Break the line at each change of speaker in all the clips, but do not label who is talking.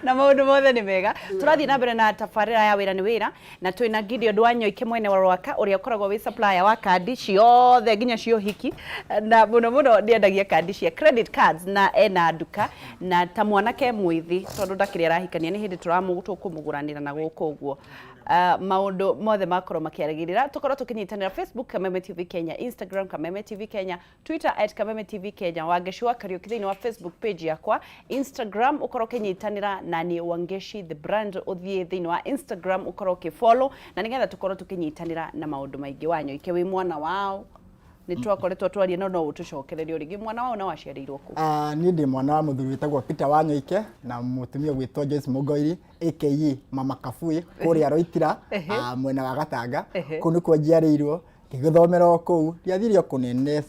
na maundu mothe nĩ mega tũrathiĩ na mbere na tabarĩra ya wĩra nĩ wĩra na twĩna Gideon Wanyoike mwene wa Rwaka ũrĩa ũkoragwo wĩ supplier wa kandi ciothe nginya cio hiki na mũno ndiendagia kandi cia credit cards na ena nduka na ta mwanake mwithi tondũ ndakĩrĩ arahikania nĩ hĩndĩ tũramũgũranĩra na gũkũ ũguo maundu mothe makorwo makiaragirira tukorwo tukinyitanira Facebook Kameme TV Kenya, Instagram Kameme TV Kenya, Twitter @Kameme TV Kenya. Wangeshua Kariuki thini wa Facebook page yakwa, Instagram ukorwo kinyitanira na ni Wangeshi the brand uthie thini wa Instagram ukorwo kifollow na nigetha tukorwo tukinyitanira na maundu maingi Wanyoike wi mwana wao ni twakoretwo twarie no utucokererio rigi mwana wao na waciarirwo ku
ni ndi mwana wa muthuri witagwo Peter Wanyoike na mutumia gwitwo Joyce Mugoiri aka Mama Kafui kuria Roitira mwena wa Gatanga kunu kwa njiarirwo ngithomera kuu ndiathirio kunene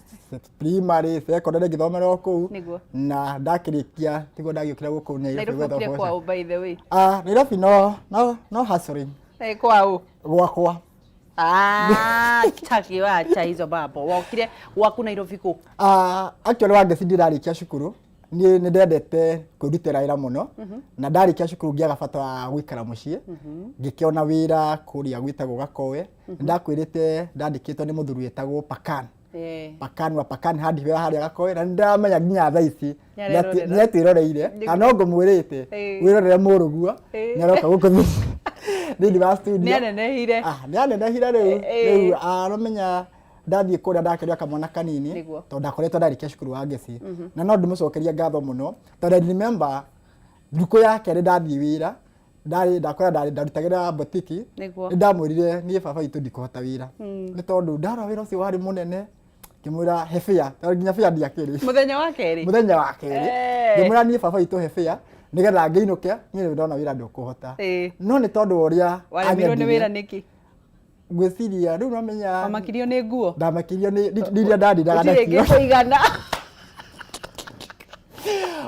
primary secondary ngithomera kuu na ndakirikia tigo ndagiukira guku
Nairobi kwa by the way
Nairobi no hustling
kwao
gwakwa
taki wacha hizo babo wokire waku Nairobi ku
actually wangeci ndirarikia cukuru ni ndendete kwirutira wira muno na ndarikia cukuru ngiaga bata wa gwikara mucii ngikiona wira kuria gwitagwo Gakowe ndakwirite ndandikitwo ni muthuri wetagwo Pakan Pakan hadi we haria Gakowe na ndamenya nginya thaa ici netiroreire kana ngumwirite wirorere muruguo nyaroka guku Didi wa studio.
Nĩanenehire.
Nĩanenehire rĩu aromenya ndathie kuria ndakiria kamwana kanini to ndakoretwo ndarikia cukuru wa Ngeci na no ndimucokeria ngatho muno to I remember nduko yake ndathie wira ndakora ndarutagira botiki ndamwirire nie baba itu ndikuhota wira ni tondu ndara wira ucio wari munene kimwira hefia to nginya fia ndiakiri
muthenya wa keri
ngimwira nie baba itu hefia nigetha ngeinuke nie ndona wira ndukuhota no ni tondu uria
anyirwo ni wira niki
gwiciria riu namenya
amakirio ni nguo
ndamakirio ni ndiria ndadiraga
ndakio kuigana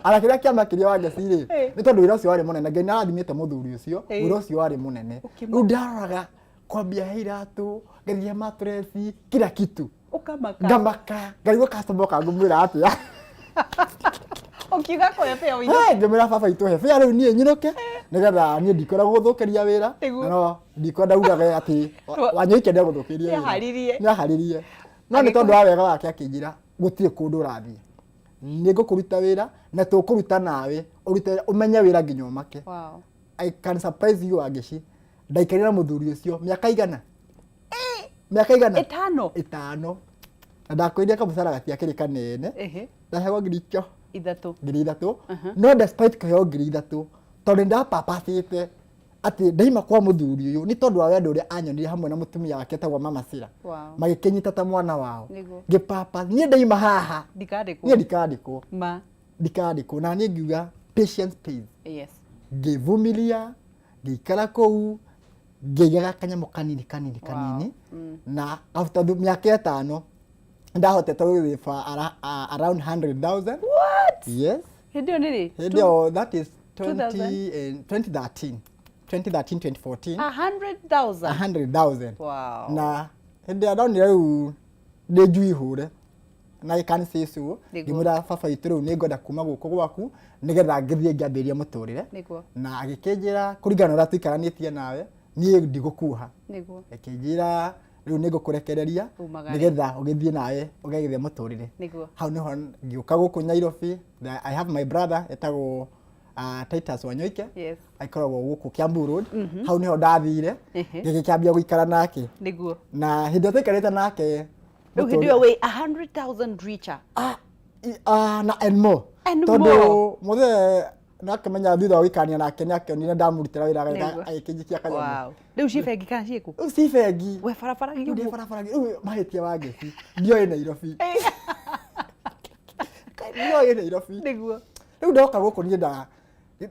ala kira kia makirio wa Ngeci ni tondu wira ucio wari munene ngai narathimite muthuri ucio wira ucio wari munene riu ndaraga kwambia iratu ngethia matresi kila kitu ngamaka ngarigwo customer kangumwira atia
ukiuga ko hefea wiyo
ngemera baba itu hefea riu nie nyiruke nigetha nie ndikoragwo guthukiria wira no ndikwenda ugaga ati Wanyoike ndio guthukiria haririe no ni tondu wa wega wake akinjira gutire kundu rathie nigukuruta wira na tukuruta nawe urute umenye wira nginya umake I can surprise you Wangeshi ndaikarira muthuri ucio miaka igana itano na ndakwendea kamusara gatia kiri kanene ndahego ngiri ithatu no despite kaheo ngiri ithatu tondu ndapapacite ati ndaima kwa muthuri uyu ni tondu wa wendo uria anyonire hamwe na mutumia wake tagwo Mama Sira magikinyita ta mwana wao ngipapa nie ndaima haha ndikandikwo na nie ngiuga patience pays ngivumilia ngikara kuu ngigaga kanyamu kanini na after miaka 5 ndahotete guthiba around 100,000
what
yes
Hedio
that is 2013 2014 100,000
wow
na hedio around riu ndejui hure na ikanisa icio ngimura baba itu riu ni ngoda kuma guku gwaku nigetha ngithie ngiambiria muturire na agikinjira kuringana ura tuikaranitie nawe nie ndigukuha akinjira riu nigukurekereria nigetha ugithie nawe ugegithia muturire hau niho ngiuka guku Nairobi I have my brother etagwo Titus Wanyoike aikoragwo guku Kiambu Road hau niho ndathire ngikiambia guikara nake na hindi tuikarite nake
riu hindi we 100,000 richer
na and more tondu muthe nakamenya thutha wikania nake nake ndamurutira wira aikinjikia kanyamu
riu cibengi kana cieku
cibengi
we barabara
mahitia wa Ngeci ndio Nairobi
niguo
riu ndoka guku nie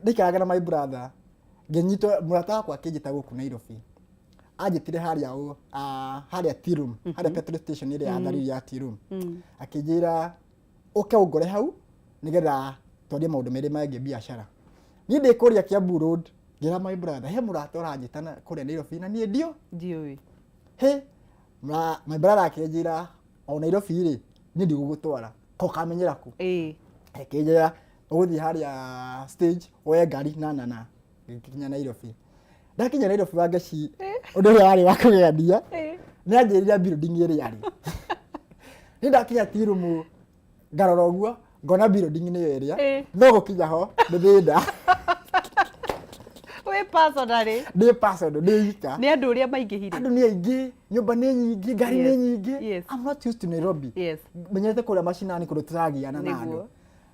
ndikaraga na my brother ngenyitwo murata wakwa akinjita guku Nairobi anjitire haria Tirum haria petrol station ile ya Thariri ya Tirum akinjira uke ungore hau nigetha twarie maundu meri mangi biashara ni ndikuria Kiambu Road ngira my brother he murata uranjitana kuria Nairobi na nie ndioi he my brother akinjira o Nairobi ri ni ndigugutwara ko kamenyera ku akinjira uguthi haria stage oye ngari na ngikinya Nairobi. Ndakinya Nairobi Wangeci undu uria wari wa kugenia ni anjirire building iri ari ni ndakinya tirumu ngarora uguo ngona building ni area no gukinya ho ni thinda
we personally
ni personal ni ika
ni andu uria maingihire
andu ni aingi nyumba ni nyingi ngari ni nyingi I'm not used to Nairobi menyete kuria macinani kundu turagiana na andu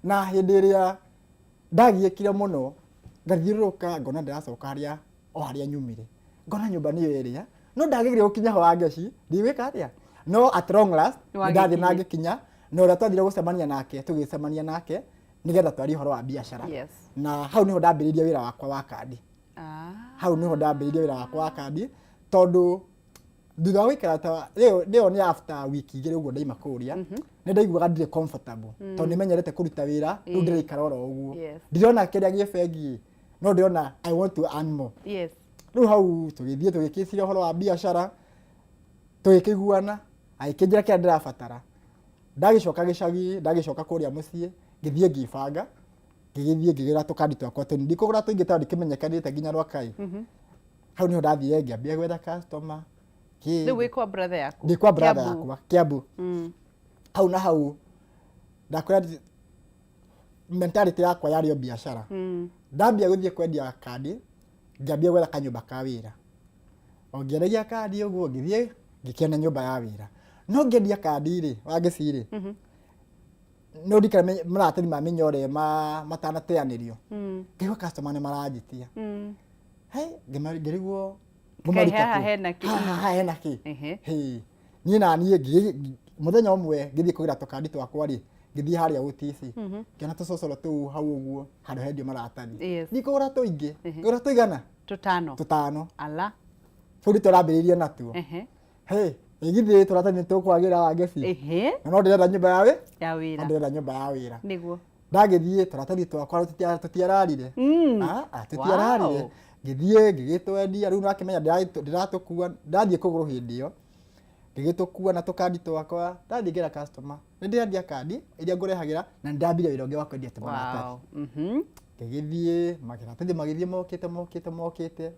na hindi iria ndagiekire muno ngathiuruka ngona ndiracoka haria o haria nyumire ngona nyumba ni area no ndagigire gukinya ho Wangeci ndiwika atia no at long last ndathi na ngikinya no uria twathire gucemania nake tugicemania nake nigetha twari horo wa biashara na hau niho ndambiririe wira wakwa wa kandi hau niho ndambiririe wira wakwa wa kandi tondu thutha wa ikara ta leo ni after wiki igiri uguo ndaima kuria ni ndaiguaga ndire comfortable tondu nimenyerete kuruta wira riu ndirikara oro uguo ndirona kiria gie bengi no ndirona I want to earn more riu hau tugithie tugikiciria horo wa biashara tugikiguana aikinjira kiria ndirabatara ndagicoka gicagi ndagicoka kuria mucii ngithie ngibanga ngigithie ngigira tukandi twakwa tondu ndikugura tuingi tondu ndikimenyekanite nginya Rwakai hau niho ndathire ngiambia gwetha customer
Ndio wiko brother yako.
Ndikwa brother yakwa Kiambu. Hau na hau ndakora mentality yakwa yari o biashara. Ndambia guthie kwendia kandi, ngambia gwetha kanyumba ka wira. Ongeregia kandi uguo ngithie ngikena nyumba ya wira. No ngendia kandi ri, Wangeci ri. No ndikare maratari ma minyore matanateanirio. Ngigwa customer ne maranjitia. Hey, ngeriguo
hena
ki ni na ni muthenya umwe ngithie kugira tukandi twakwa ri ngithie haria UTC kiona tucocoro tu hau uguo handu hendio maratani ni kugura tuingi kugura tuigana tutano
ala
buri turambiririe natuo igithie turatani tukwagira Wangeci no ndirenda nyumba
ya wira
ndirenda nyumba ya wira
niguo
ndagithie turatani twakwa tutiararire tutiararire ngithie ngigitwendia riu nakimenya ndiratukua ndathie kuguru hindi iyo ngigitukua na tukandi twakwa ndathie ngira customer nindiendia kandi iria ngurehagira na ndambire wira ungi wa kwendia tumaratathi ngigithie magithie mokite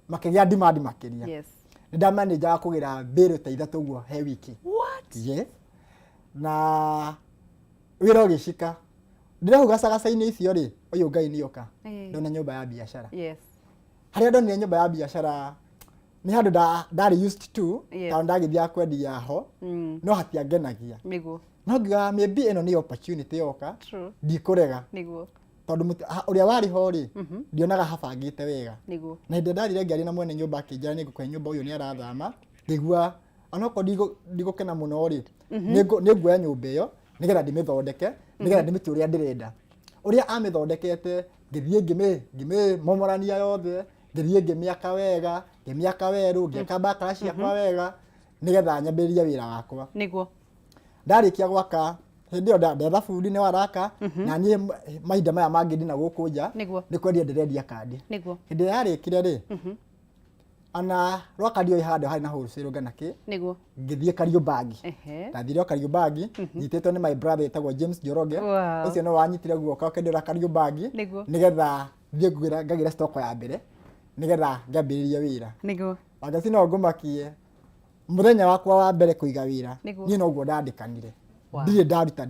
makigia demand makiria nindamanager wa kugira bill ta ithatu uguo he wiki na wira ugicika ndirahuga cagacaini icio ri uyu Ngai nioka ndona nyumba ya biashara haria ndonire nyumba ya biashara ni handu ndari used to tondu ndagithia kwendia ho no hatiangenagia no ngiga maybe ino ni opportunity yoka ndikurega tondu uria wari ho ri ndionaga habangite wega na hindi ndarire ngiaria na mwene nyumba akinjira ni ngukwe nyumba uyu ni arathama ngigua onoko ndigukena muno ri ni nguoya nyumba iyo nigetha ndimithondeke nigetha ndimite uria ndirenda uria amithondekete ngithie ngimomorania yothe ngithie ngimiaka weru ngiaka bakara ciakwa wega nigetha nyambiririe wira wakwa
niguo
ndarikia gwaka hindi yo ndetha bundi ni waraka na nie mahinda maya mangi ndina guku nja ni kwendia ndirendia kandi hindi yarikire ri ana rwaka ndio ihande hari na wholesale ganaki ngithie Kariobagi ndathire Kariobagi nyititwo ni my brother etagwo James Njoroge ucio no wanyitire guoka kendera Kariobagi nigetha thie ngagira stock ya mbere nigetha ngambiririe wira Wangeci no ngumakie muthenya wakwa wa mbere kuiga wira nie no guo ndandikanire ndire ndaruta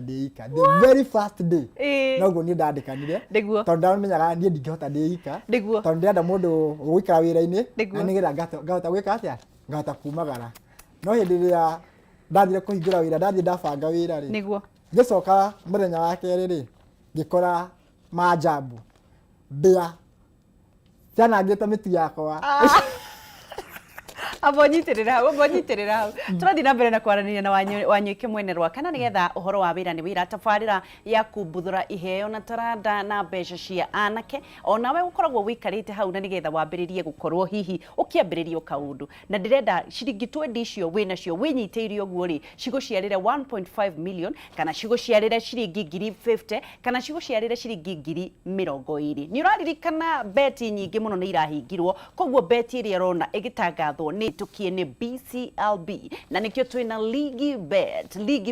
ndiika the very first day no guo nie ndandikanire tondu ndamenyaga nie ndingihota ndiika tondu ndirenda mundu gwikara wira-ini na nigetha ngahota gwika atia ngahota kumagara no hindi ria ndathire kuhingura wira ndathie ndabanga wira ri ngicoka muthenya wa keri ri ngikora maajabu mbia ciana ngita mitu yakwa
abonyitirira hau turathi na mbere na kwaraniria na Wanyuike mwene Rwaka nigetha uhoro wa wira ni wira tabarira ya kumbuthura iheo na taranda na mbeca cia anake onawe ukoragwo wikarite hau na nigetha wambiririe gukorwo hihi ukiambiriria kaundu na ndirenda ciringi 20 icio winacio winyiteirio uguo ri ciguciarire 1.5 million kana ciguciarire ciringi 50 kana ciguciarire ciringi 20,000 ni uraririkana beti nyingi muno ni irahingirwo koguo beti iria rona igitangathwo ni hitukie ni BCLB na nikio twina Ligi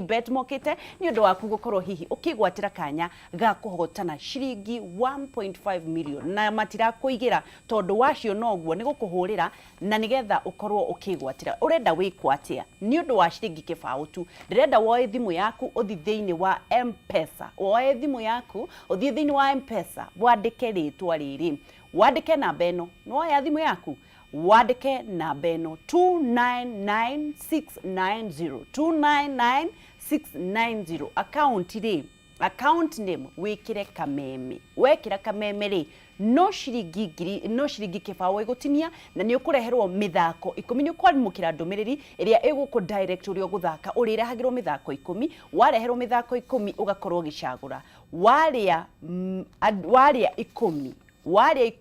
Bet mokite ni undu waku gukorwo hihi ukigwatira kanya ga kuhotana ciringi 1.5 million na matira kuigira tondu wacio noguo ni gukuhurira na nigetha ukorwo ukigwatira urenda wikwatia ni undu wa ciringi kibao tu ndirenda woe thimu yaku uthi thiini wa M-Pesa woe thimu yaku uthi thiini wa M-Pesa wandike ritwa riri wandike namba eno no ya thimu yaku wandike namba eno 299690 account name wikire kameme wekira kameme ri no ciringi kibao igutinia na ni ukureherwo mithako 10 ni ukwamukira ndumiriri iria iguku direct uri guthaka urirehagirwo mithako 10 wareherwo mithako 10 ugakorwo gicagura waria 10 waria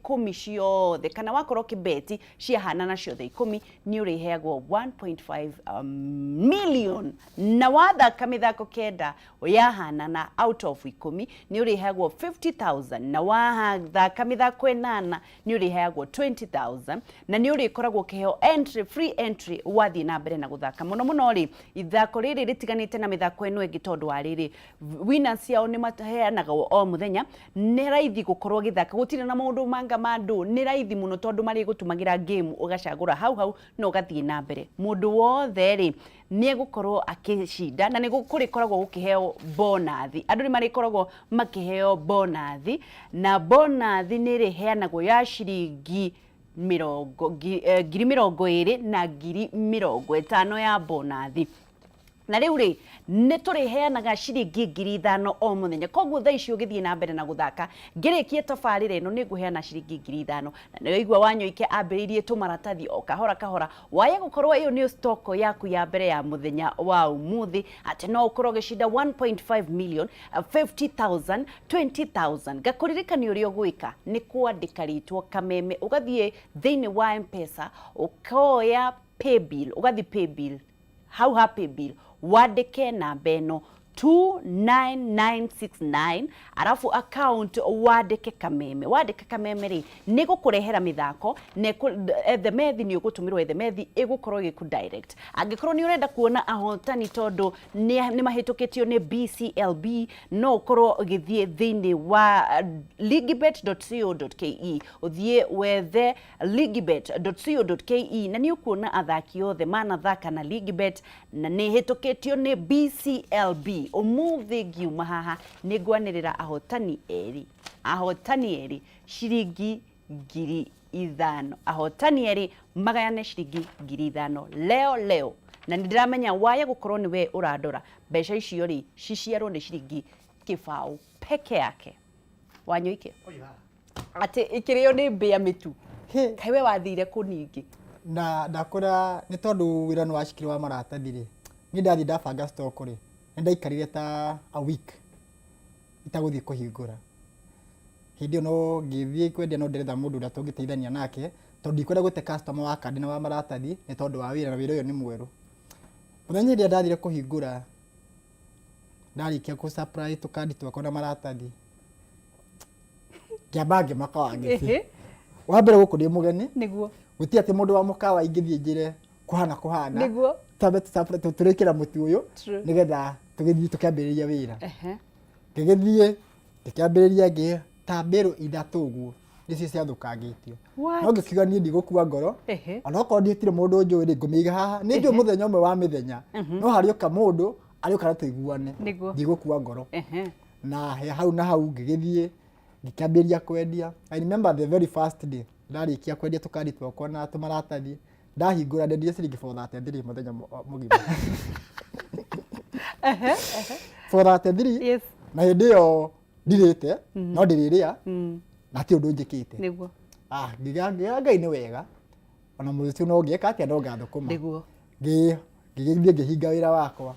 10 ciothe kana wakorwo kibeti ciahana na ciothe 10 ni uriheagwo 1.5 million na wathaka mithako kenda yahana na out of 10 ni uriheagwo 50,000 na wathaka mithako 8 ni uriheagwo 20,000 na ni urikoragwo kiheo free entry wathi na mbere na guthaka muno ri ithako riri ritiganite na mithako eno ingi tondu wa riri winners yao ni mateheanaga o muthenya ni raithi gukorwo githaka gutire na maundu manga mandu ni raithi muno tondu mari gutumagira game ugacagura hau no gathie na mbere mundu wothe ri ni gukorwo akishinda na ni gukurikoragwo gukiheo bonus andu ni mari koragwo makiheo bonus na bonus ni riheanagwo ya ciringi 20,000 na 50,000 ya bonus na riu ri ni turiheanaga ciringi 5,000 o muthenya koguo thaa icio githie na mbere na guthaka ngirikie tafarira ino ni guheana ciringi 5,000 na ni igwa wanyoike ambiririe tumaratathi o kahora waye gukorwo iyo ni stock yaku ya mbere ya muthenya wa umuthi ati no ukorwo gishinda 1.5 million 50,000 20,000 gakuririkani uri ogwika ni kuandika ritwo kameme ugathie thiini wa M-Pesa ukoya paybill ugathi paybill how happy bill wandike namba eno 29969 arafu account wandike kameme ri ni gukurehera mithako ne the methi ni ugutumirwo the methi igukorwo giku direct angikorwo ni urenda kuona ahotani tondu ni mahitukitio ni BCLB no ukorwo githie thiini wa ligibet.co.ke uthie wethe ligibet.co.ke na ni ukuona athaki othe manathaka na Ligibet na ni hitukitio ni BCLB umuthi ngiuma haha ni ngwanirira ahotani eri ciringi 5,000 ahotani eri magayane ciringi 5,000 leo na ndiramenya waya gukorwo ni we uradora mbeca icio ri ciciarwo ni ciringi kibao peke yake wanyoike ati ikirio ni mbia mitu kai we wathire kuningi
na ndakora ni tondu wira ni washikire wa maratathi ri ni ndathi ndabanga stock ri ndaikarire ta a week itaguthie kuhingura hindi no ngithie kwendia no nderetha mundu uria tungiteithania nake tondu ikwenda gute customer wa kandi na wa maratathi ni tondu wa wira na wira uyu ni mweru muthenya ndia ndathire kuhingura ndarikia ku supply tukandi twakona maratathi kiabage makawangi wa mbere guku ndi mugeni
niguo
guti ati mundu wa mukawa ingithie njire kuhana
niguo
tabe turekera mutu uyu nigetha tugithie tukiambiriria wira ngigithie tukiambiriria ngi tambiro ithatu guo nicio ciathukangitio no ngikiuga nie ndigukua ngoro onoko ndietire mundu njuri ngumiga haha ni ndio muthenya umwe wa mithenya no harioka mundu arioka na tuiguane ndigukua ngoro na hau na hau ngigithie ngikiambiriria kwendia. I remember the very first day ndarikia kwendia tukandi twakwa na tumaratathi ndahingura ndendia ciringi 433 muthenya mugima for that 3
yes
na hindi yo ndirite no ndiriria na ti undu njikite
niguo
ngiga ngai ni wega ona muthi no ngieka atia no ngathukuma
niguo
ngigithie ngihinga wira wakwa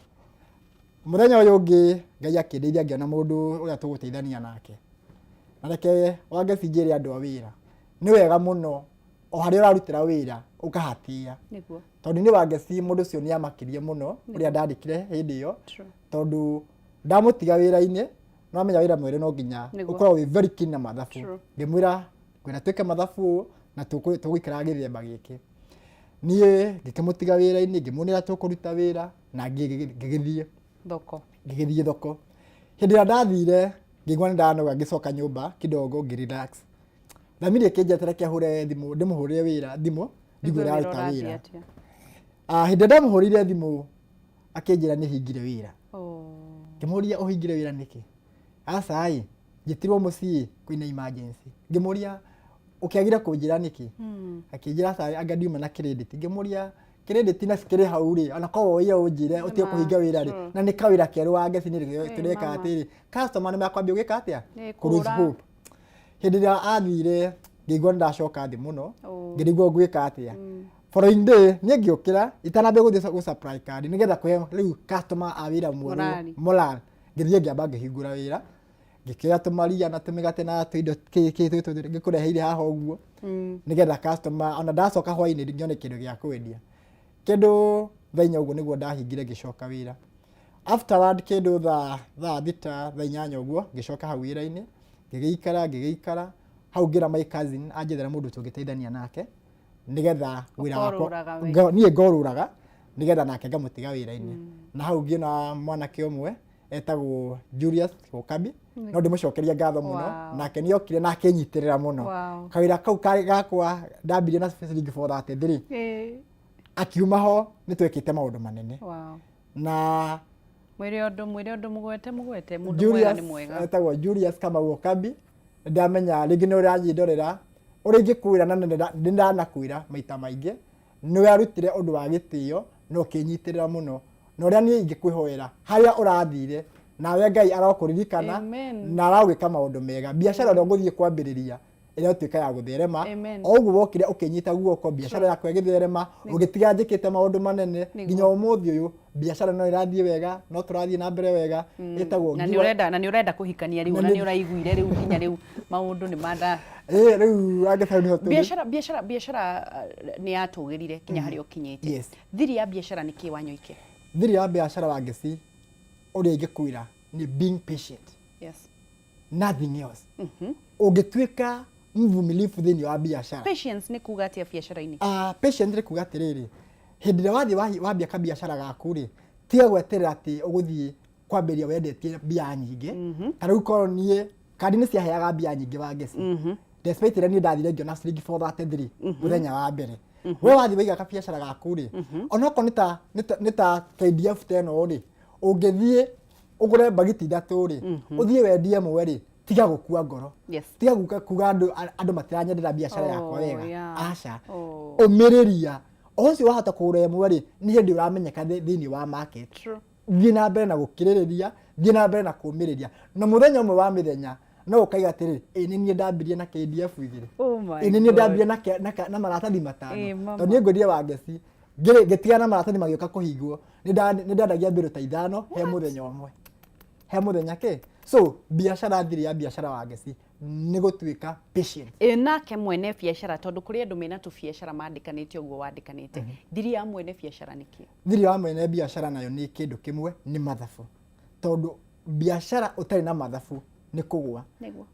muthenya uyu ngi ngai akindeithia ngiona mundu uria tuguteithania nake na reke wange cinjire andu a wira ni wega muno o hari urarutira wira ukahatia
niguo
tondu ni wangeci mundu cio ni amakirie muno uria ndandikire hindi yo tondu ndamutiga wira-ini no amenya wira mwere no nginya ukorwo wi very keen na mathabu ngimwira kwenda twike mathabu na tugwikara githemba giki niĩ ngĩkĩmũtiga wĩra-inĩ ngĩmuonera tũkũruta wĩra na ngĩgĩthiĩ thoko. Hĩndĩ ĩrĩa ndathire ngĩigua nĩ ndanoga ngĩcoka nyũmba kidogo ngĩ-relax. Thamirie kĩnjetera kĩahũre thimũ ndĩmũhũrĩre wĩra thimũ ndigũe araruta wĩra. Hĩndĩ ĩrĩa ndamũhũrĩire thimũ akĩnjĩra nĩ hingire wĩra. Ngĩmũria ũhingire wĩra nĩkĩ? Aca njĩtirwo mũciĩ kwĩna emergency. Ngĩmũria ũkĩagire kũnjĩra nĩkĩ? Akĩnjĩra aca anga ndiuma na credit. Ngĩmũria credit na cikĩrĩ hau rĩ ona korwo woye ũnjĩre ũtige kũhinga wĩra rĩ na nĩ kawĩra kerũ wa ngeci nĩ tũreka atĩrĩ customer nĩ makwambia gwĩka atĩa lose hope. Hĩndĩ ĩrĩa athire ngĩigua nĩ ndacoka thĩ mũno ngĩrigwo ngwĩka atĩa. Following day niĩ ngĩũkĩra itanambia gũthiĩ supply card nĩgetha kũhe rĩu customer a wĩra mwerũ moral. Ngĩthiĩ ngĩamba ngĩhingũra wĩra ngĩkĩra tũmaria na tũmĩgate na tũindo ngĩkũreheire haha ũguo nĩgetha customer ona ndacoka hwainĩ nyone kĩndũ gĩa kwendia. Kĩndũ thaa 4 ũguo nĩguo ndahingire ngĩcoka wĩra. Afterward kĩndũ thaa 8 ũguo ngĩcoka hau wĩra-inĩ ngĩgĩikara hau ngĩra my cousin anjethera mũndũ tũngĩteithania nake nĩgetha wĩra wakwa niĩ ngorũraga nĩgetha nake ngamũtiga wĩra-inĩ. Na hau ngĩona mwanake ũmwe etagwo Julius Okabi no ndĩmũcokeria ngatho mũno nake nĩokire na akĩnyitĩrĩra mũno. Kawĩra kau gakwa ndambirie na ciringi 433 akiuma ho nĩtwekĩte maũndũ manene. Na
mwĩre ũndũ mũgwete mũndũ mwega nĩ mwega.
Etagwo Julius Kamau Okabi ndamenya rĩngĩ nĩ ũranyindorera ũrĩa ingĩkwĩra na ndanakwĩra maita maingĩ nĩwe arutire ũndũ wa gĩtĩo na ũkĩnyitĩrĩra mũno na ũrĩa niĩ ingĩkwĩhoera harĩa ũrathire nawe Ngai arokũririkana na aragwĩka maũndũ mega. Biacara ũrĩa ũgũthiĩ kwambĩrĩria ĩrĩa ũtuĩka ya gũtherema o ũguo wokire ũkĩnyita guoko biacara yakwa ĩgĩtherema ũgĩtiga njĩkĩte maũndũ manene nginya ũmũthĩ ũyũ biacara no ĩrathiĩ wega no tũrathiĩ na mbere wega. Ĩtagwo
na nĩ ũrenda kũhikania rĩu na nĩ ũraiguire rĩu nginya rĩu maũndũ nĩ manda
rĩu
biacara nĩ yatũgĩrire kinya harĩa ũkinyĩte. Thiri ya biacara nĩ kĩ Wanyoike?
Thiri ya biacara wa Ngeci ũrĩa ingĩkwĩra nĩ being patient. Nothing else. Ũngĩtuĩka mvumilifu thĩinĩ wa biacara.
Patience nĩ kuga atĩa biacara-inĩ?
Patience nĩ kuga atĩrĩrĩ hĩndĩ ĩrĩa wathiĩ wambia kabiacara gaku rĩ tiga gweterera atĩ ũgũthiĩ kwambĩria wendetie mbia nyingĩ. Ta rĩu korwo niĩ kandi nĩ ciaheaga mbia nyingĩ wa Ngeci despite rĩrĩa niĩ ndathire ngĩona ciringi 433 mũthenya wa mbere. We wathiĩ waiga kabiacara gaku rĩ onokorwo nĩ ta KDF 10 rĩ ũngĩthiĩ ũgũre bagiti 3 rĩ ũthiĩ wendie mwe rĩ tiga gũkua ngoro. Tiga kuga andũ matiranyendera biacara yakwa wega. Aca ũmĩrĩria ũcio wahota kũgũra ĩmwe rĩ nĩ hĩndĩ ũramenyeka thĩinĩ wa market. Thiĩ na mbere na gũkirĩrĩria thiĩ na mbere na kũmĩrĩria na mũthenya ũmwe wa mĩthenya no ũkaiga atĩrĩrĩ nĩ niĩ ndambirie na KDF 2 nĩ niĩ ndambirie na maratathi 5 tondũ niĩ ngwendire wa Ngeci ngĩtiga na maratathi magĩũka kũhingwo nĩ ndendagia mbĩrũ ta 5 he mũthenya ũmwe he mũthenya kĩ. So biacara thiri ya biacara wa Ngeci nĩ gũtuĩka patient.
Nake mwene biacara tondũ kũrĩ andũ mena tũbiacara mandĩkanĩte ũguo wandĩkanĩte. Thiri ya mwene biacara nĩ kĩ?
Thiri ya mwene biacara nayo nĩ kĩndũ kĩmwe nĩ mathabu. Tondũ biacara ũtarĩ na mathabu nĩ kũgũa.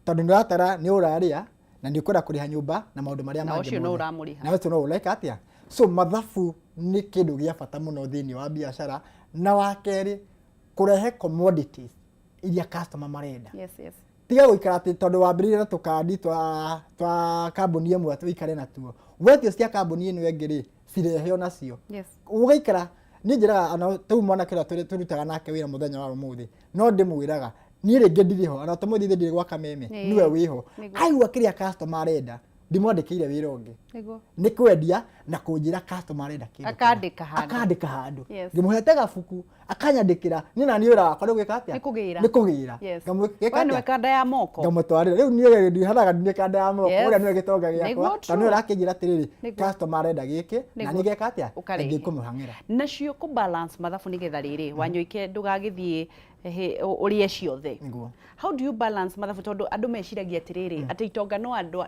Tondũ nĩ ũratara nĩ ũrarĩa na nĩ ũkwenda kũrĩha nyũmba na maũndũ marĩa mangĩ.
Na ũcio no ũramũrĩha.
Na ũcio no ũreka atĩa? So mathabu nĩ kĩndũ gĩa bata mũno thĩinĩ wa biacara. Na wa kerĩ kũrehe commodities iria customer marenda. Tiga gũikara atĩ tondũ wambĩrĩirie na tũkandi twa kambuni ĩmwe wĩikare natuo. Wetio cia kambuni ĩno ĩngĩ rĩ cirehe onacio. Ũgaikara niĩ njĩraga ona tũu mwanake ũrĩa tũrutaga nake wĩra mũthenya wa ũmũthĩ no ndĩmwĩraga niĩ rĩngĩ ndirĩ ho ona tũmũthĩ ndĩrĩ gwa Kameme niwe wĩho. Aigua kĩrĩa customer arenda ndimwandĩkĩire wĩra ũngĩ nĩ kwendia na kũnjĩra customer arenda kĩndũ akandĩka handũ ngĩmũhete gabuku akanyandĩkĩra niĩ na niĩ wĩra wakwa nĩ gwĩka atĩa nĩ kũgĩra
ngamwĩka kanda ya moko
ngamũtwarĩra rĩu niĩ ndihanaga nĩ kanda ya moko ũrĩa nĩwe gĩtonga gĩakwa tondũ nĩ ũrakĩnjĩra atĩrĩrĩ customer arenda gĩkĩ na niĩ ngeka atĩa ngĩkũmũhang'ĩra
nacio kũ balance mathabu nĩgetha rĩrĩ Wanyoike ndũgagĩthiĩ ũrĩe ciothe. How do you balance mathabu tondũ andũ meciragia atĩrĩrĩ atĩ itonga no andũ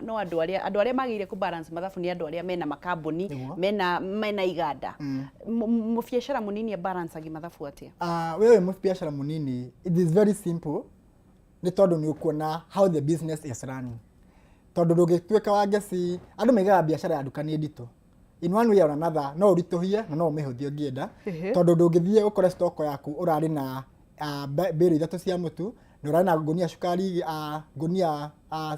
arĩa magĩrĩire kũ balance mathabu nĩ andũ arĩa mena makambuni mena iganda. Mũbiacara mũnini balance agi mathabu atĩa?
Wewe mũbiacara mũnini it is very simple nĩ tondũ nĩ ũkuona how the business is running. Tondũ ndũngĩtuĩka wa Ngeci andũ maigaga biacara ya nduka nĩ nditũ in one way or another no urituhie na no umihuthie ngienda tondu ndungithie ukore stock yaku urari na mbere ithatu cia mutu na urari na gunia cukari gunia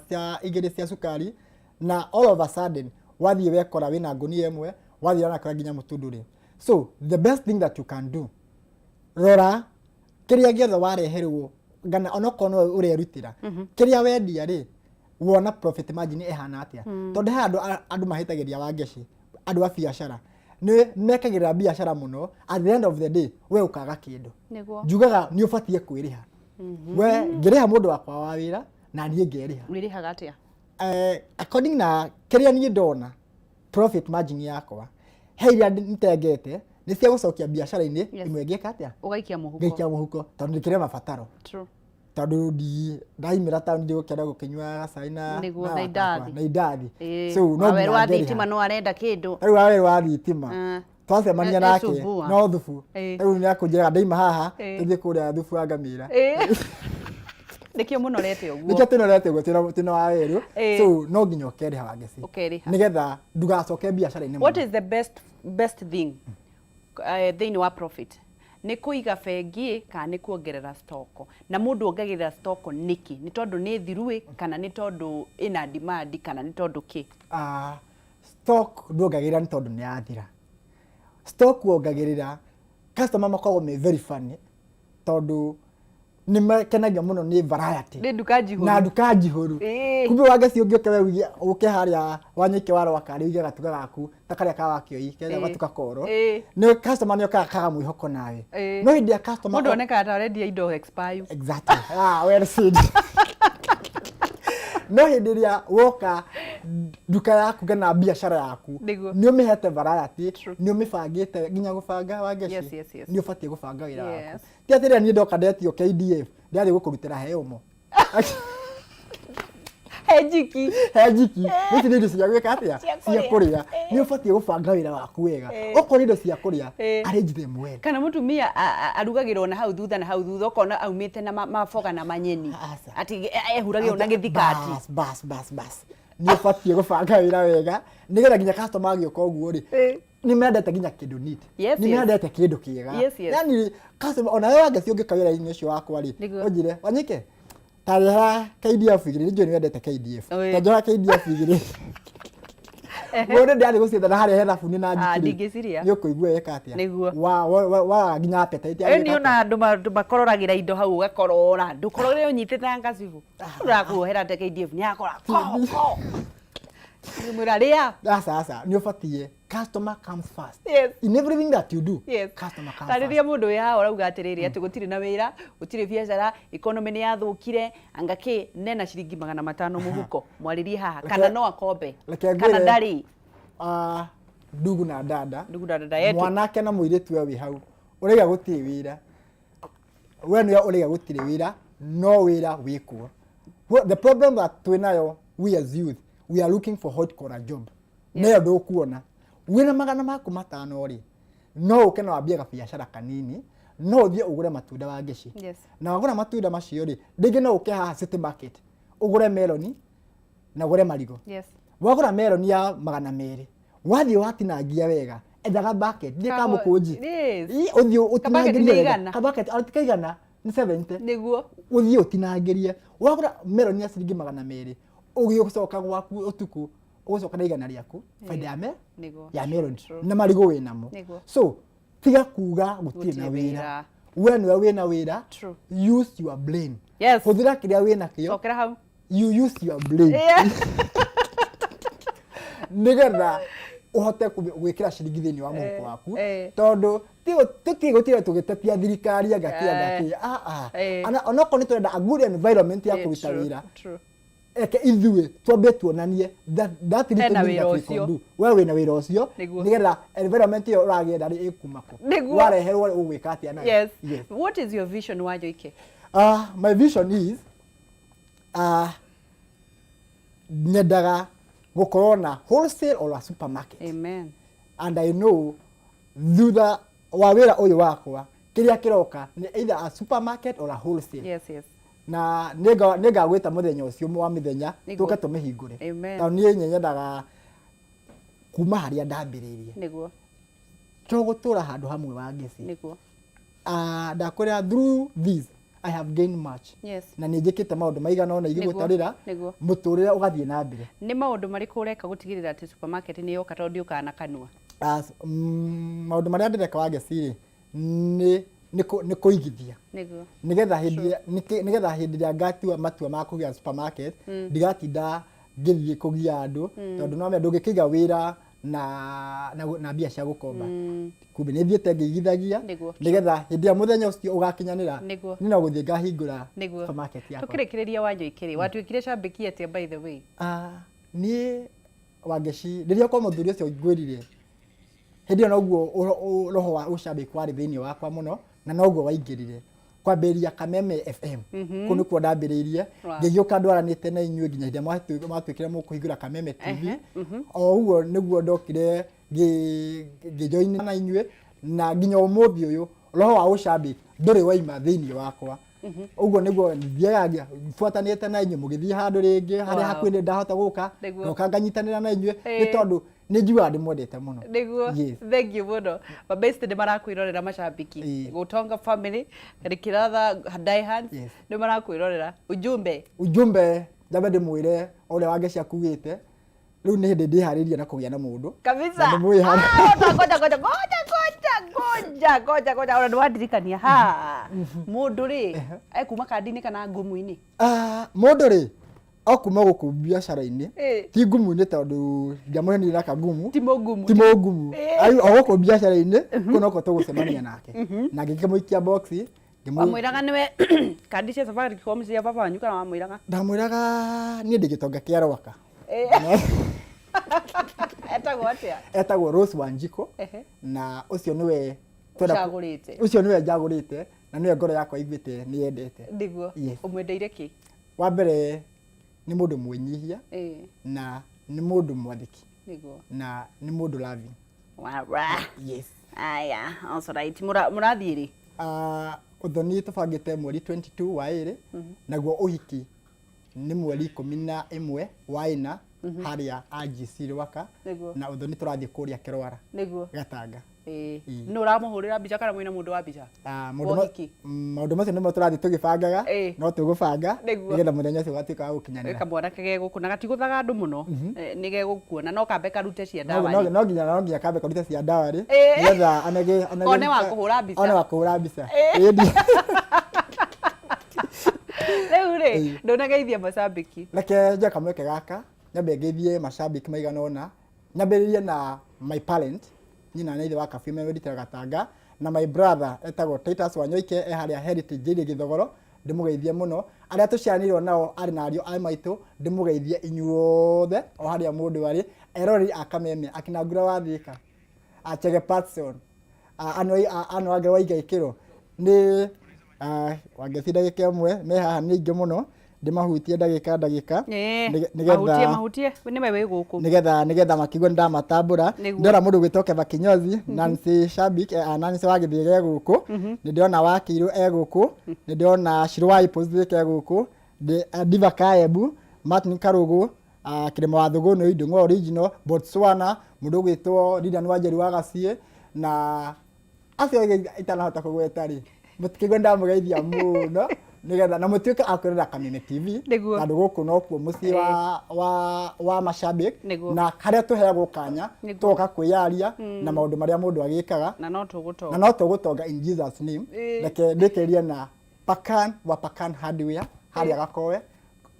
cia igiri cia cukari na all of a sudden wathie wekora wina gunia imwe wathie na kora nginya mutu nduri. So the best thing that you can do, rora kiria giothe wareherwo ngana onokono urerutira kiria wendia ri wona profit margin ehana atia tondu he andu mahitagiria wangeci andu a biashara ni mekagirira biashara muno at the end of the day we ukaga kindu njugaga ni ubatie kwiriha we ngiriha mundu wakwa wa wira na nie ngeriha
wirihaga atia
according na kiria ni ndona profit margin yakwa he iria nitengete ni cia gucokia biashara-ini imwe ngeka atia
ugaikia muhuko
tondu ndikire mabataro
true
tondu ndaimira town ndi gukira gukinywa gacai na idathi
so no we wa thitima no arenda kindu
riu awe wa thitima twacemania nake no thubu riu ni akunjira ndaima haha tuthie kuria thubu angamira
nikio muno rete uguo
nikio tunorete uguo tino wa weru so no nginya ukeriha wangeci nigetha ndugacoke biashara-ini.
What is the best thing thini wa profit ni kuiga bengi kana ni kuongerera stock na mundu ongagirira stock niki ni tondu ni thirui kana ni tondu ina demand kana ni tondu ki
stock ndongagirira ni tondu ni yathira stock wongagirira customer makoragwo me very funny tondu ni makenagia muno ni variety
ni duka jihuru
na duka jihuru kumbe wangeci ungioke we uke haria wanyike waro wakari uge gatuka gaku takaria ka wakio ikere gatuka koro ni customer ni kaga mwihoko nawe no hindi ya customer
mundu oneka ata ready indo expire
exactly well said no hindi ria woka duka yaku gana biashara yaku ni umihete variety ni umibangite nginya gubanga wangeci ni ubatie gubanga wira waku ti atire ni ndoka ndetio KDF ndiathi gukurutira heomo
hejiki
niti nindo cia gwika atia cia kuria ni ubatie gubanga wira waku wega okori indo cia kuria arrange them well
kana mutumia arugagirwo na hau thutha okona aumite na maboga na manyeni ati ehuragirwo na githikati
bas ni ubatie gubanga wira wega nigetha nginya customer agioka uguo ri ni mendete nginya kindu neat ni mendete kindu kiega yani customer ona wewe wangeci ungika wira-ini ucio wakwa ri unjire wanyike tariha KDF igiri ndio ni mendete KDF tondu KDF igiri wone ndiari gucitha na haria hena buni na njikiri
ndingiciria
ni ukuigua weka atia wa nginya appetite
ni ona andu makororagira indo hau ugakorora ndukorore unyitite ngacibu urakuohera te KDF ni akora muraria
sasa ni ubatie customer comes first in everything that you do customer comes first
tariria mundu ya urauga atiriri ati gutire na wira gutire biashara economy ni yathukire angaki nena ciringi 500 muhuko mwaririe haha kana no akombe kana ndari
ndugu na dada yetu mwanake na muiritu we hau uriga gutire wira we no uriga gutire wira no wira wikuo the problem that twinayo we as youth we are looking for hot collar job neyo ndukuona wina magana maku matano ri no ukena wambia biashara kanini no uthie ugure matunda wa ngeci na wagura matunda macio ri ndingi no uke haha city market ugure meloni na ugure marigo wagura meloni ya 200 wathie watinangia wega endaga bucket ndie ka mukunji uthie utinangirie ka bucket arutikaigana ni 70
niguo
uthie utinangirie wagura meloni ya ciringi 200 ugiucoka gwaku utuku ugucoka na igana riaku faida ya melon na marigo winamo so tiga kuga gutire na wira we no wina wira use your brain huthira kiria wina kio
okera hau
you use your brain nigetha uhote gwikira ciringi thini wa muhuko waku tondu gutire tugitetia thirikari ngaki ana onoko ni turenda a good environment ya kuruta wira eke ithue twambe tuonanie that little thing that we can do wewe na wira ucio nigetha environment yo uragienda ri ikumako wareherwo ugwika atia na
yes what is your vision Wanjoike?
My vision is nyendaga gukorwo na wholesale or a supermarket.
Amen.
And I know thutha wa wira uyu wakwa kiria kiroka ni either a supermarket or a wholesale.
Yes
na nega gwita muthenya ucio wa mithenya tuke tumihingure
Amen.
Ta nie nyendaga kuma haria ndambiririe
niguo
to gutura handu hamwe wa ngeci
niguo
ndakwira through this I have gained much na nä njä kä te maå ndå maigana ona igä gå tarä ra må tå rä re å gathiä na mbere
nä maå ndå marä kå å reka gå tigä rä ra atä supermarket nä yoka tondå ndiå kana kanua
maå ndå marä a ndä reka wa ngeci rä nä kå igithia nä getha hä ndä ä rä a ngatua matua ma kå gä a supermarket ndigatinda ngä thiä kå gia andå tondå no ndå ngä kä iga wä ra na mbia cia gukomba kumbe nä thiä te ngä igithagia nä getha hä ndä ä a må thenya å cio å gakinyanä ra nä no gå thiä ngahingå ra supermarket yakwa.
Tå kä rä kä rä ria Wanjå ikä rä watuä kire cambäki atä by the way
niä Wangeci rä rä a kwa må thuri å cio ngwä rire hä ndä ä yo noguo roho wa å cambäki warä thä inä wakwa må no na noguo waingä rire kwambä ria Kameme FM kå nä kuo ndambä rä irie ngä gä å ka ndwaranä te na inyuä nginya hä ndä ä matuä kä re må kå hingå ra Kameme TV o å guo nä guo ndokire ngä join na inyuä na nginya å må thä å yå roho wa å cambäki ndå rä waima thä inä wakwa å guo nä guo thiaga buatanä te na inyuä må gä thiä handå rä ngä harä hakuä nä ndahota gå ka ngoka nganyitanä ra na inyuä nä tondå nä njuaga ndä mwendete må no
niguo thank you muno mabesti nä marakwä rorera macambiki Gutonga family rä ratha die hands nä marakwä rorera ujumbe
njambe ndä mwä re o rä a Wangeci akugä te rä u nä hä ndä ndä harä ria na kå gä a na må ndå
kabisa goja ona ndwandirikania må ndå rä ekuma kandi-inä kana ngumu-inä
må ndå rä okuma gå kå biacara-inä ti ngumu-inä tondå ndiamå henire na kangumu ti må ngumu o gå kå biacara-inä kå noko tå gå cemania nake na ngä kä må ikia boxi
wamwä raga nä we kandi cia Safaricom cia baba wanyu kana wamwä raga
ndamwä raga niä ndä gä tonga kä aroaka etagwo Rose Wanjiko na å cio nä we njagå rä te na nä we ngoro yakwa iguä te nä yendete
niguo å mwendeire kä
wa mbere nä må ndå mwĩnyihia na nä må ndå mwathĩki na nä må ndå loving
aya må rathiä rä
å thoni tå bangä te mweri 22 wa ä rä naguo å hiki nä mweri 11 wa ĩna harä a AGC Rwaka na å thoni tå rathiä kå rä a Kĩrwara Gatanga
no ramå hå rä ra mbica kana mwä na må ndå wa mbica
maå ndå macio nä mo tå rathiä tå gä bangaga no tå gå banga nä getha må thenya å cio gatuä ka gå kinyanä ra
kamwanake ge gå kå na gatigå thaga andå må no nä ge gå kuona no kambe karute cia ndawa
no nginya kambe karute cia ndawa rä nä getha
one wa kå hå ra mbica rä u rä ndå nageithia macambäki
reke nja kamweke gaka nyambe ngeithie macambäki maigana ona nyambä rä rie na my parent nyina na ithe wa Kabiũ Melody Gatanga na my brother etagwo Titus Wanyoike harä a Heritage Njĩrĩ Gĩthogoro ndä må geithie må no arä a tå ciaranä nao arä na ariå a maitå ndä må geithie inyuothe o harä a må ndå arä eroreri a Kameme akinangura wa Thika Chege Patson ano angä wa Igai Kĩro nä Wangeci ndagä ka ä mwe me haha nä ingä må no ndä mahutie ndagä ka nä getha makigua nä ndamatambå ra ndona må ndå gwä toke Kinyozi Nancy Shabik Nancy wa gä thiä ge gå kå nä ndĩrona Wakirũ e gå kå nä ndĩrona Shirwai Positive e gå kå Diva Kaebu Martin Karũgũ Kĩrĩma wa Thũgũnũ Ndung'u Original Botswana må ndå gwä two Lilian Wanjeri wa Gaciĩ na acio itanahota kå gweta rä må tikigua ndamå geithia må no nigetha na mutuike akwirira Kameme TV na nduguku no kuo mucii wa macambik na haria tuheagwo kanya tugoka kwiyaria na maundu maria mundu agikaga
na no
tugutonga in Jesus name reke ndikiria na Pakan wa Pakan Hardware haria Gakowe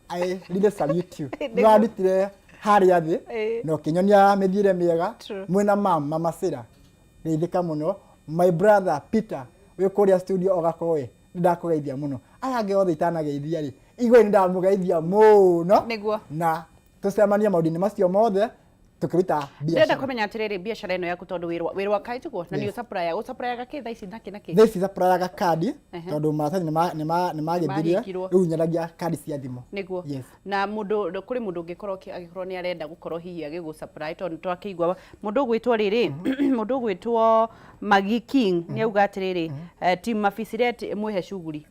I really salute you ngarutire haria thi no kinyonia mithire miega mwina mama Sira rithika muno my brother Peter we kuria studio Gakowe ndakugeithia muno aya angĩ othe itanageithia rĩ igwe nĩ ndamugeithia mũno na tũcemania maũndũ-inĩ macio mothe tũkĩruta biacara
ndĩrenda kũmenya atĩrĩrĩ biacara ĩno yaku tondũ wĩra wa kaitiguo na nĩ ũcaprayaga kĩ thaa ici nakĩ
thaa ici caprayaga kandi tondũ maratathi nĩ magĩthirie rĩu nyaragia kandi cia thimũ
nĩguo na kũrĩ mũndũ ũngĩkorwo nĩ arenda gũkorwo hihi agĩgũcapraya tondũ twakĩigua mũndũ ũgwĩtwo rĩrĩ mũndũ ũgwĩtwo Magi King nĩ auga atĩrĩrĩ team Mabiciret mwĩhe shughuli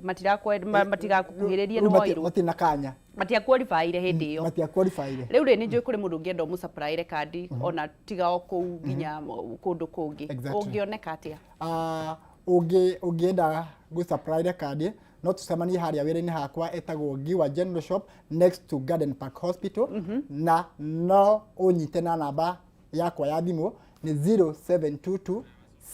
matigakũkuhĩrĩrie
nĩ moirũ
matirĩ na kanya
matia qualify ile hindi yo
matia qualify ile
riu ri ni njui kuri mundu ungienda mu supply ile kandi ona tiga o ku ginya kundu kungi ungioneka atia
ungienda gu supply ile kandi no tusemanie haria wira-ini hakwa etagwo Giwa General Shop next to Garden Park Hospital na no unyite na namba yakwa ya thimu ni 0722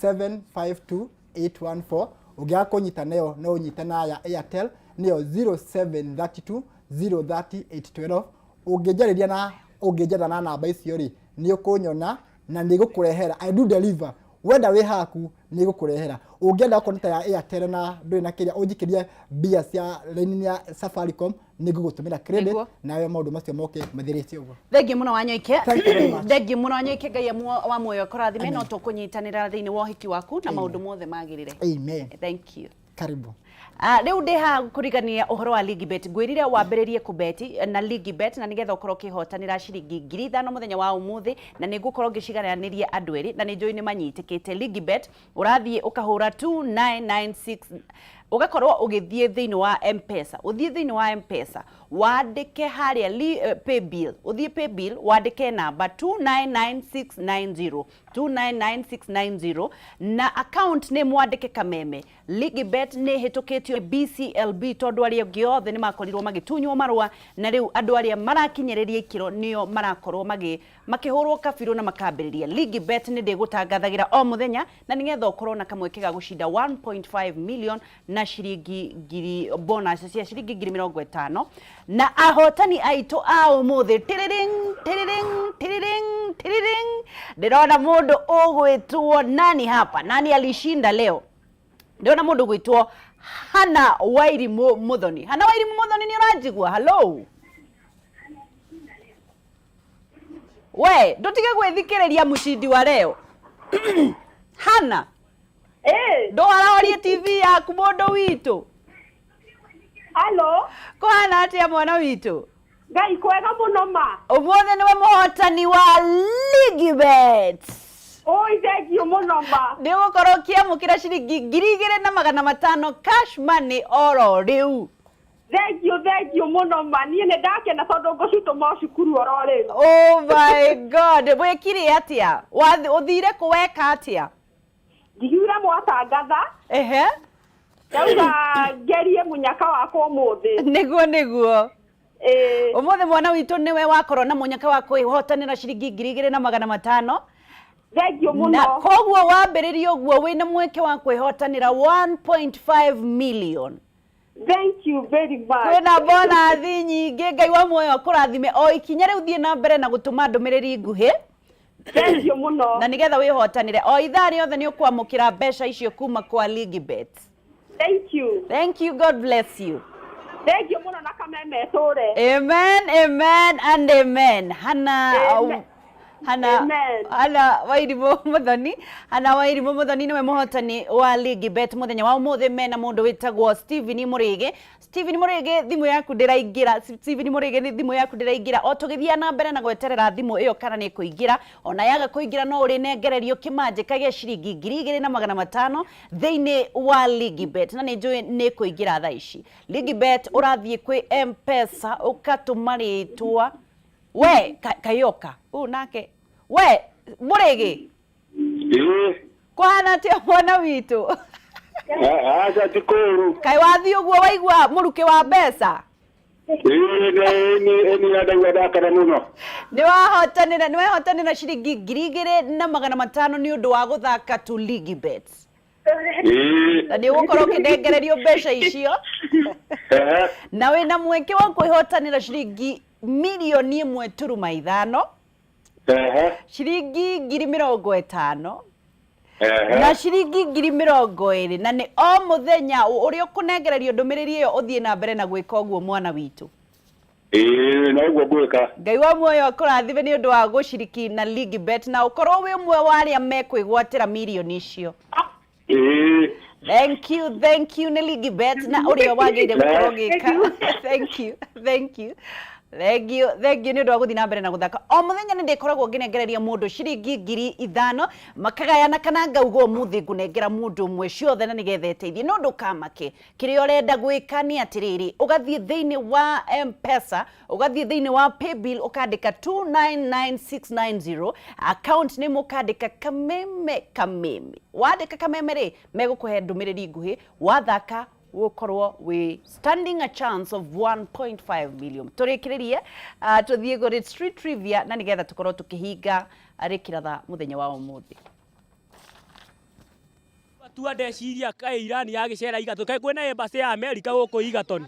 752 814 ugia kunyita nayo no unyite na ya Airtel niyo 0732 030 812 ungejana na namba icio ri ni ukunyona na ni gukurehera I do deliver wenda wi haku ni gukurehera ungienda konta ya Airtel na ndui na kiria unjikiria bia cia line ya Safaricom ni gugutumira credit nawe maundu macio moke mathirite ugo
thengi muno wanyoike thengi muno wanyoike ngai wa muoyo korathime no tukunyitanira thiini wa hiki waku na maundu mothe magirire
amen
thank you
karibu
riu ndiha kurigania uhoro wa Ligibet ngwirire wambiririe kubeti na Ligibet na nigetha ukorwo kihotanira ciringi 5,000 muthenya wa umuthi na nigukorwo ngishigaraniria andu eri na ninjui ni manyitikite Ligibet urathie ukahura 2996 ugakorwo ugithie thiini wa M-Pesa uthie thiini wa M-Pesa wandike haria pay bill uthie pay bill wandike namba 299690 299690 na account name wandike kameme Ligibet ni hitukitio BCLB tondu aria giothe ni makorirwo magitunywo marua na riu andu aria marakinyiriria ikiro nio marakorwo makihurwo kabiru na makambiriria Ligibet ni ndigutangathagira o muthenya na nigetha ukorwo na kamweke ga gushinda 1.5 million na shiringi ngiri bonus cia shiringi 50,000 na ahotani aitu a umuthi tiriring ndirona mundu ugwitwo nani hapa nani alishinda leo ndirona mundu gwitwo Hana Wairimu Muthoni Hana Wairimu Muthoni ni urajigwa hello we ndutige gwithikiriria mushindi wa leo Hana ndo araorie TV yaku mundu witu
Hello
ko hana atia mwana witu
ngai kwega muno ma
umuthi niwe muhotani wa Ligibet
oi thengio muno ma
ni gukorwo kiamukira ciringi 2,500 cash money oro riu
thengio muno ma nie ne ndakena tondu ngucituma cukuru oro riu
oh my god wekire atia uthire kuweka atia
ngiura mwatangatha Yauga gerie munyaka wako umuthi
niguo umuthi mwana witu niwe wakorwo na munyaka wako ihotanira ciringi 2,500
thengio muno
na koguo wambiririe uguo wina mweke wa kwihotanira 1.5 million
thank you very much
kwina bonus nyingi ngai wa muoyo kurathime o ikinya riu thie na mbere na gutuma ndumiriri nguhi
thengio muno
na nigetha wihotanire o ithaa riothe ni ukwamukira mbeca icio kuma kwa Ligibet
thank you
God bless you
thank you muno na kameme tore
amen and amen Hana Wairimu Muthoni niwe muhotani wa Ligibet muthenya wa umuthi mena mundu witagwo Steven Murige thimu yaku ndiraingira Steven Murige ni thimu yaku ndiraingira o tugithia na mbere na gweterera thimu iyo kana ni kuingira ona yaga kuingira no uri nengererio kimanjika gia ciringi 2,500 thiini wa Ligibet na ninjui ni kuingira thaa ici Ligibet urathie kwi M-Pesa ukatuma ritwa we kayoka nake we Murigi kwana tia mwana witu
acha tikuru
kai wathi uguo waigua muruke wa mbeca
ni nada kana muno
ni wahotanira ciringi 2,500 ni undu wa guthaka tu Ligibet na ni gukorwo kindengererio mbeca icio na wina mweke wa kwihotanira ciringi 1.5 million ciringi 50,000 na ciringi 20,000 na ni o muthenya uri ukunengererio ndumiriri iyo uthie na mbere na gwika uguo mwana witu
na uguo gwika
ngai wa muoyo kurathime ni undu wa guciriki na Ligibet na ukorwo wi mwe wa aria mekwigwatira million icio thank you ni Ligibet na uria wagire gukorwo gika thank you Thengio nĩ ũndũ wa gũthiĩ na mbere na gũthaka. O mũthenya nĩ ndĩkoragwo ngĩnengereria mũndũ ciringi 5,000 makagayana kana ngaugwo mũthĩ ngũnengera mũndũ ũmwe ciothe na nĩgetha ĩteithie. No ndũkamake. Kĩrĩa ũrenda gwĩka nĩ atĩrĩrĩ, ũgathiĩ thĩinĩ wa M-Pesa, ũgathiĩ thĩinĩ wa Paybill ũkandĩka 299690, account nĩ mũkandĩka kameme. Wandĩka kameme rĩ, megũkũhe ndũmĩrĩri nguhĩ, wathaka wokorwo we standing a chance of 1.5 million. Tũrĩkĩrĩrie tũthiĩ kũrĩ street trivia na nĩgetha tũkorwo tũkĩhinga rĩkĩratha mũthenya wa ũmũthĩ.
Tua ndeciria kaĩ Iran yagĩcera igatũ kaĩ kwĩna embassy ya America gũkũ igatoni.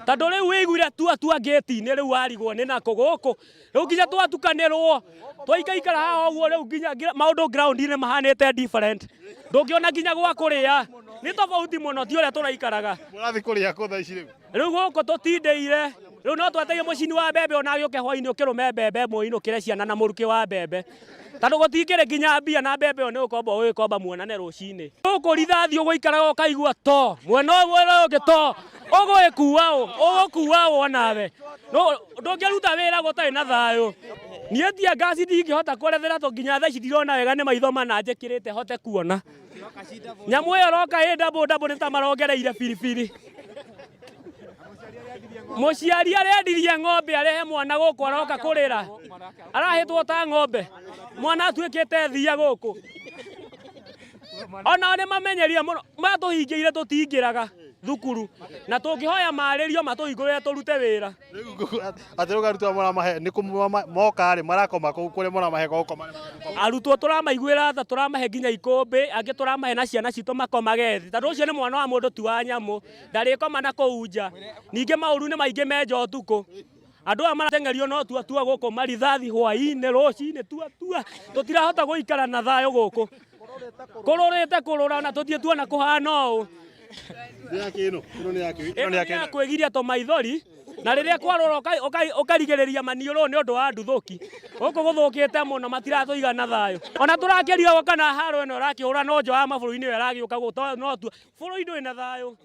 Tondũ rĩu wĩiguire tua gate-inĩ rĩu warigwo nĩ nako gũkũ. Rĩu nginya twatukanĩrwo. Twaikaikara haha ũguo rĩu nginya maũndũ ground-inĩ mahanĩte different. Ndũngĩona nginya gwa kũrĩa. Nĩ tofauti mũno ti ũrĩa tũraikaraga.
Mũrathiĩ kũrĩa kũ thaa ici rĩu?
Rĩu gũkũ tũtindĩire. Rĩu no tweteire mũcini wa mbembe ona gĩũke hwainĩ ũkĩrũme mbembe mũinũkĩre ciana na mũrukĩ wa mbembe. Tondũ gũtingĩrĩ nginya mbia na mbembe ĩyo nĩ ũgĩkomba muonane rũcinĩ. Gũkũ rithathi ũgũikaraga ũkaigua to. Mwena ũmwe ũngĩ to. Ũgũkua ũ onawe. Ndũngĩruta wĩra gũtarĩ na thayũ. Niĩ tia ngasi ndingĩhota kũrethera to nginya thaa ici ndirona wega nĩ maitho mana njĩkĩrĩte hote kuona. Nyamũ ĩyo roka ĩ double nĩ ta marongereire biribiri. Mũciari arendirie ng'ombe arehe mwana gũkũ aroka kũrĩra. Arahĩtwo ta ng'ombe. Mwana atuĩkĩte thia gũkũ. Ona nĩ mamenyeria mũno matũhingĩire tũtingĩraga thukuru na tũngĩhoya marĩrio matũhingũrĩre tũrute wĩra.
Atĩ ũgaruta mwana mahe nĩ moka rĩ marakoma kũrĩa mwana mahe gũkoma.
Arutwo tũramaiguĩra tha tũramahe nginya ikũmbĩ angĩ tũramahe na ciana citũ makomage thĩ. Tondũ ũcio nĩ mwana wa mũndũ tu wa nyamũ ndarĩkoma na kũu nja. Ningĩ maũru nĩ maingĩ menja ũtukũ. Andũ aya marateng'erio no tua gũkũ marithathi hwaĩ-inĩ rũcinĩ tua. Tũtirahota gũikara na thayũ gũkũ. Kũrũrĩte kũrũra na tũthiĩ tuona kũhana ũũ. Nĩ ya kwĩgiria tũmaithori na rĩrĩa kwarũra ũkarigĩrĩria maniũrũ nĩ ũndũ wa nduthũki. Gũkũ gũthũkĩte mũno matiratũiga na thayũ. Ona tũrakĩria kana haro ĩno ĩrakĩhũra no nja wa mabũrũri-inĩ ĩyo ĩragĩũka gũtũ no tua bũrũri ndũrĩ na thayũ.